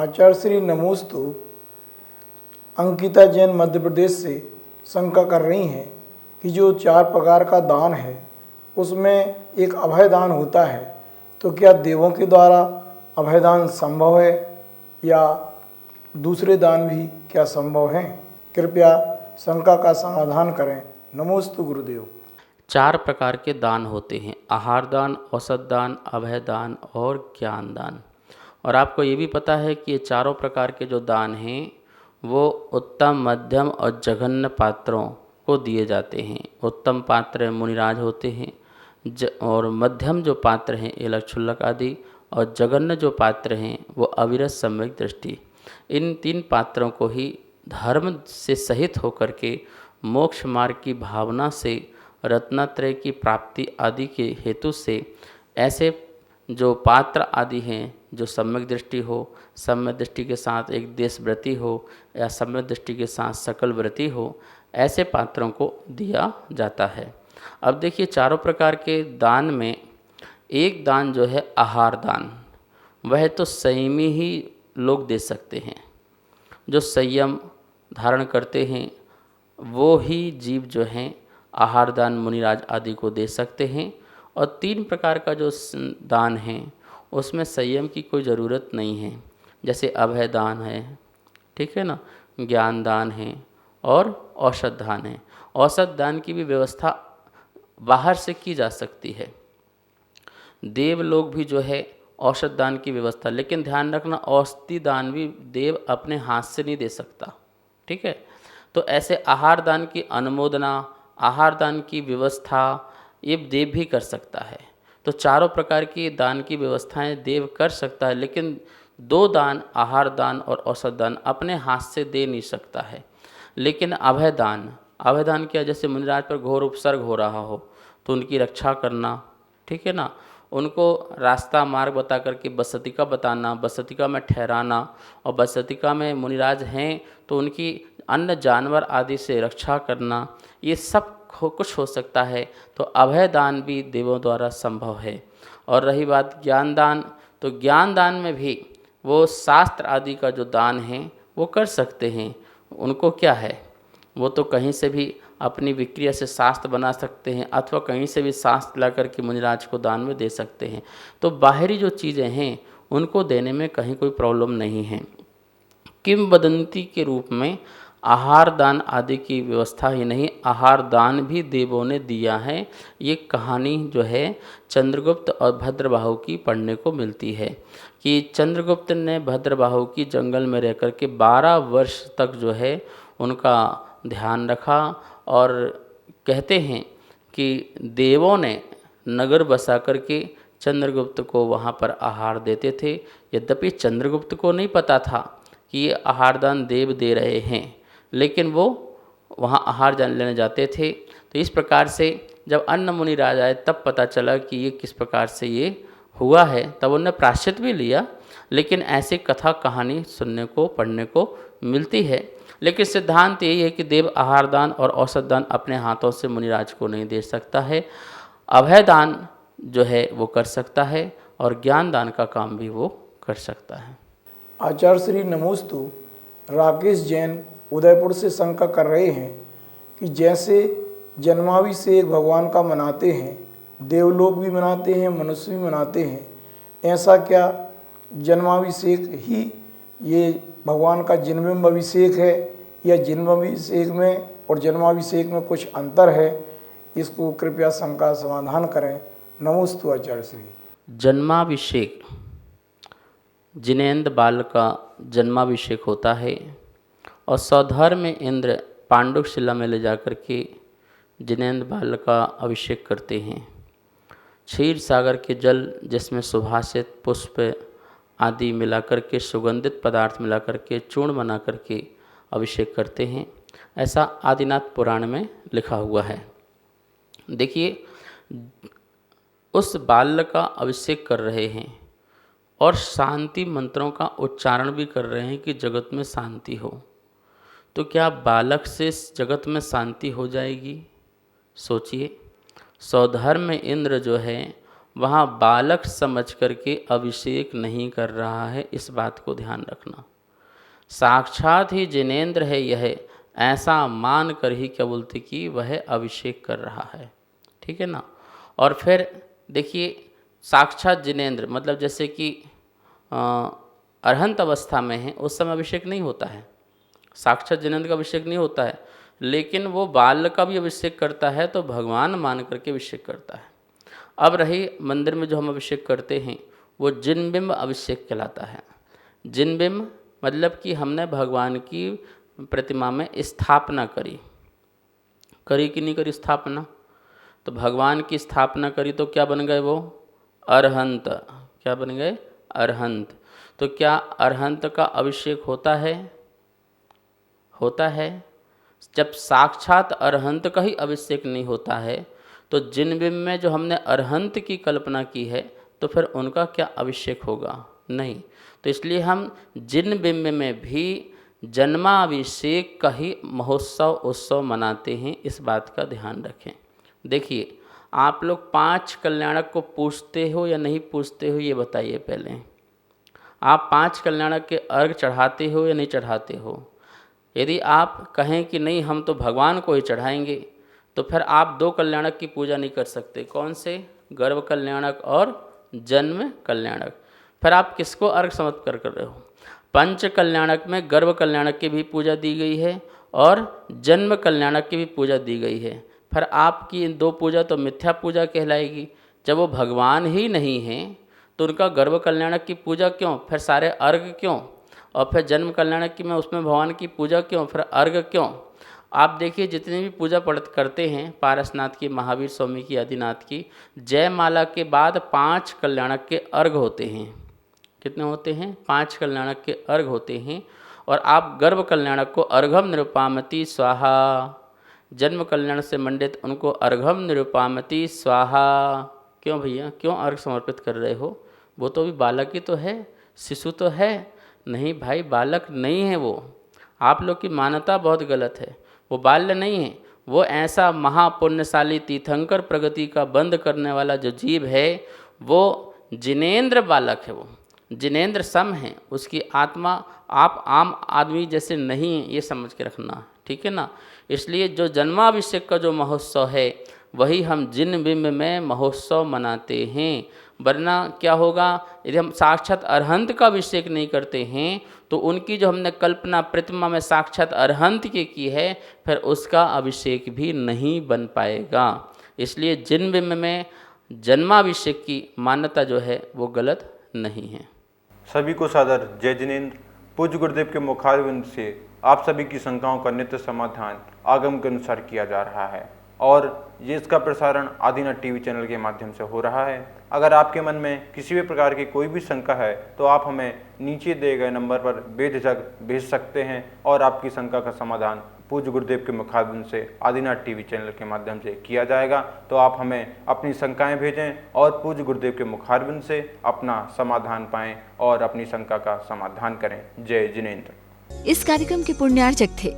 आचार्य श्री नमोस्तु। अंकिता जैन मध्य प्रदेश से शंका कर रही हैं कि जो 4 प्रकार का दान है उसमें एक अभय दान होता है, तो क्या देवों के द्वारा अभय दान संभव है या दूसरे दान भी क्या संभव हैं? कृपया शंका का समाधान करें। नमोस्तु गुरुदेव। 4 प्रकार के दान होते हैं: आहार दान, औसत दान, अभय दान और ज्ञान दान। और आपको ये भी पता है कि ये चारों प्रकार के जो दान हैं वो उत्तम, मध्यम और जघन्य पात्रों को दिए जाते हैं। उत्तम पात्र मुनिराज होते हैं और मध्यम जो पात्र हैं एलक क्षुल्लक आदि, और जघन्य जो पात्र हैं वो अविरत सम्यक दृष्टि। इन 3 पात्रों को ही धर्म से सहित होकर के मोक्ष मार्ग की भावना से, रत्नत्रय की प्राप्ति आदि के हेतु से ऐसे जो पात्र आदि हैं, जो सम्यक दृष्टि हो, सम्यक दृष्टि के साथ एक देशव्रती हो या सम्यक दृष्टि के साथ सकल व्रती हो, ऐसे पात्रों को दिया जाता है। अब देखिए, चारों प्रकार के दान में एक दान जो है आहार दान, वह तो संयमी ही लोग दे सकते हैं। जो संयम धारण करते हैं वो ही जीव जो हैं आहार दान मुनिराज आदि को दे सकते हैं। और 3 प्रकार का जो दान है उसमें संयम की कोई ज़रूरत नहीं है। जैसे अभय दान है, ठीक है ना, ज्ञान दान है और औषध दान है। औषध दान की भी व्यवस्था बाहर से की जा सकती है। देव लोग भी जो है औषध दान की व्यवस्था, लेकिन ध्यान रखना औषधि दान भी देव अपने हाथ से नहीं दे सकता, ठीक है। तो ऐसे आहार दान की अनुमोदना, आहार दान की व्यवस्था ये देव भी कर सकता है। तो चारों प्रकार की दान की व्यवस्थाएं देव कर सकता है, लेकिन 2 दान, आहार दान और औषध दान, अपने हाथ से दे नहीं सकता है। लेकिन अभय दान क्या, जैसे मुनिराज पर घोर उपसर्ग हो रहा हो तो उनकी रक्षा करना, ठीक है ना, उनको रास्ता मार्ग बता करके बसतिका बताना, बसतिका में ठहराना, और बसतिका में मुनिराज हैं तो उनकी अन्य जानवर आदि से रक्षा करना, ये सब कुछ हो सकता है। तो अभय दान भी देवों द्वारा संभव है। और रही बात ज्ञान दान, तो ज्ञान दान में भी वो शास्त्र आदि का जो दान है वो कर सकते हैं। उनको क्या है, वो तो कहीं से भी अपनी विक्रिया से शास्त्र बना सकते हैं अथवा कहीं से भी शास्त्र ला करके मुनिराज को दान में दे सकते हैं। तो बाहरी जो चीज़ें हैं उनको देने में कहीं कोई प्रॉब्लम नहीं है। किंवदंती के रूप में आहार दान आदि की व्यवस्था ही नहीं, आहार दान भी देवों ने दिया है। ये कहानी जो है चंद्रगुप्त और भद्रबाहु की पढ़ने को मिलती है कि चंद्रगुप्त ने भद्रबाहु की जंगल में रह कर के 12 वर्ष तक जो है उनका ध्यान रखा। और कहते हैं कि देवों ने नगर बसा करके चंद्रगुप्त को वहाँ पर आहार देते थे। यद्यपि चंद्रगुप्त को नहीं पता था कि ये आहार दान देव दे रहे हैं, लेकिन वो वहाँ आहार दान लेने जाते थे। तो इस प्रकार से जब अन्य मुनि राज आए तब पता चला कि ये किस प्रकार से ये हुआ है, तब उन्होंने प्रायश्चित भी लिया। लेकिन ऐसी कथा कहानी सुनने को, पढ़ने को मिलती है। लेकिन सिद्धांत यही है कि देव आहार दान और औषध दान अपने हाथों से मुनिराज को नहीं दे सकता है। अभय दान जो है वो कर सकता है और ज्ञान दान का काम भी वो कर सकता है। आचार्य श्री नमोस्तु। राकेश जैन उदयपुर से शंका कर रहे हैं कि जैसे जन्माभिषेक भगवान का मनाते हैं, देवलोक भी मनाते हैं, मनुष्य भी मनाते हैं, ऐसा क्या जन्माभिषेक ही ये भगवान का जन्म अभिषेक है या जन्माभिषेक में और जन्माभिषेक में कुछ अंतर है? इसको कृपया शंका समाधान करें। नमोस्तु आचार्य श्री। जन्माभिषेक, जिनेन्द्र बाल का जन्माभिषेक होता है और सौधर में इंद्र पांडुक शिला में ले जाकर के जिनेन्द्र बाल का अभिषेक करते हैं। क्षीर सागर के जल जिसमें सुभाषित पुष्प आदि मिलाकर के, सुगंधित पदार्थ मिलाकर के चूर्ण बना करके अभिषेक करते हैं, ऐसा आदिनाथ पुराण में लिखा हुआ है। देखिए, उस बाल का अभिषेक कर रहे हैं और शांति मंत्रों का उच्चारण भी कर रहे हैं कि जगत में शांति हो। तो क्या बालक से इस जगत में शांति हो जाएगी? सोचिए, सौधर्म में इंद्र जो है वहाँ बालक समझ करके अभिषेक नहीं कर रहा है, इस बात को ध्यान रखना। साक्षात ही जिनेंद्र है यह, ऐसा मान कर ही क्या बोलते कि वह अभिषेक कर रहा है, ठीक है ना। और फिर देखिए साक्षात जिनेंद्र मतलब जैसे कि अरहंत अवस्था में है, उस समय अभिषेक नहीं होता है, साक्षात जिनेंद्र का अभिषेक नहीं होता है, लेकिन वो बाल का भी अभिषेक करता है, तो भगवान मान करके अभिषेक करता है। अब रही मंदिर में जो हम अभिषेक करते हैं वो जिनबिंब अभिषेक कहलाता है। जिनबिंब मतलब कि हमने भगवान की प्रतिमा में स्थापना करी कि नहीं करी स्थापना, तो भगवान की स्थापना करी तो क्या बन गए वो अरहंत, क्या बन गए अरहंत। तो क्या अरहंत का अभिषेक होता है? होता है। जब साक्षात अरहंत का ही अभिषेक नहीं होता है तो जिन बिंब में जो हमने अरहंत की कल्पना की है तो फिर उनका क्या अभिषेक होगा? नहीं। तो इसलिए हम जिन बिंब में भी जन्माभिषेक का ही महोत्सव उत्सव मनाते हैं, इस बात का ध्यान रखें। देखिए आप लोग 5 कल्याणक को पूछते हो या नहीं पूछते हो, ये बताइए पहले। आप 5 कल्याणक के अर्घ चढ़ाते हो या नहीं चढ़ाते हो? यदि आप कहें कि नहीं हम तो भगवान को ही चढ़ाएंगे, तो फिर आप 2 कल्याणक की पूजा नहीं कर सकते। कौन से? गर्भ कल्याणक और जन्म कल्याणक। फिर आप किसको अर्घ समर्पित कर रहे हो? पंच कल्याणक में गर्भ कल्याणक की भी पूजा दी गई है और जन्म कल्याणक की भी पूजा दी गई है। फिर आपकी इन 2 पूजा तो मिथ्या पूजा कहलाएगी। जब वो भगवान ही नहीं हैं तो उनका गर्भ कल्याणक की पूजा क्यों, फिर सारे अर्घ क्यों, और फिर जन्म कल्याणक की में उसमें भगवान की पूजा क्यों, फिर अर्घ क्यों? आप देखिए जितनी भी पूजा करते हैं पारसनाथ की, महावीर स्वामी की, आदिनाथ की, जयमाला के बाद 5 कल्याणक के अर्घ होते हैं। कितने होते हैं? 5 कल्याणक के अर्घ होते हैं। और आप गर्भ कल्याणक को अर्घम निरुपामति स्वाहा, जन्म कल्याण से मंडित उनको अर्घम निरुपामति स्वाहा। क्यों भैया, क्यों अर्घ समर्पित कर रहे हो? वो तो भी बालक ही तो है, शिशु तो है। नहीं भाई, बालक नहीं है वो। आप लोग की मान्यता बहुत गलत है। वो बाल्य नहीं है, वो ऐसा महापुण्यशाली तीर्थंकर प्रगति का बंद करने वाला जो जीव है वो जिनेंद्र बालक है। वो जिनेंद्र सम है, उसकी आत्मा आप आम आदमी जैसे नहीं है, ये समझ के रखना, ठीक है ना। इसलिए जो जन्माभिषेक का जो महोत्सव है वही हम जिन बिंब में महोत्सव मनाते हैं। वरना क्या होगा, यदि हम साक्षात अरहंत का अभिषेक नहीं करते हैं तो उनकी जो हमने कल्पना प्रतिमा में साक्षात अरहंत की है, फिर उसका अभिषेक भी नहीं बन पाएगा। इसलिए जिन बिंब में जन्माभिषेक की मान्यता जो है वो गलत नहीं है। सभी को सादर जय जिनेंद्र। पूज्य गुरुदेव के मुखारविंद से आप सभी की शंकाओं का नित्य समाधान आगम के अनुसार किया जा रहा है और ये इसका प्रसारण आदिनाथ टीवी चैनल के माध्यम से हो रहा है। अगर आपके मन में किसी भी प्रकार की कोई भी शंका है तो आप हमें नीचे दिए गए नंबर पर बेझिझक भेज सकते हैं और आपकी शंका का समाधान पूज्य गुरुदेव के मुखारविंद से आदिनाथ टीवी चैनल के माध्यम से किया जाएगा। तो आप हमें अपनी शंकाएं भेजें और पूज्य गुरुदेव के मुखारविंद से अपना समाधान पाएं और अपनी शंका का समाधान करें। जय जिनेंद्र। इस कार्यक्रम के पुण्यार्चक थे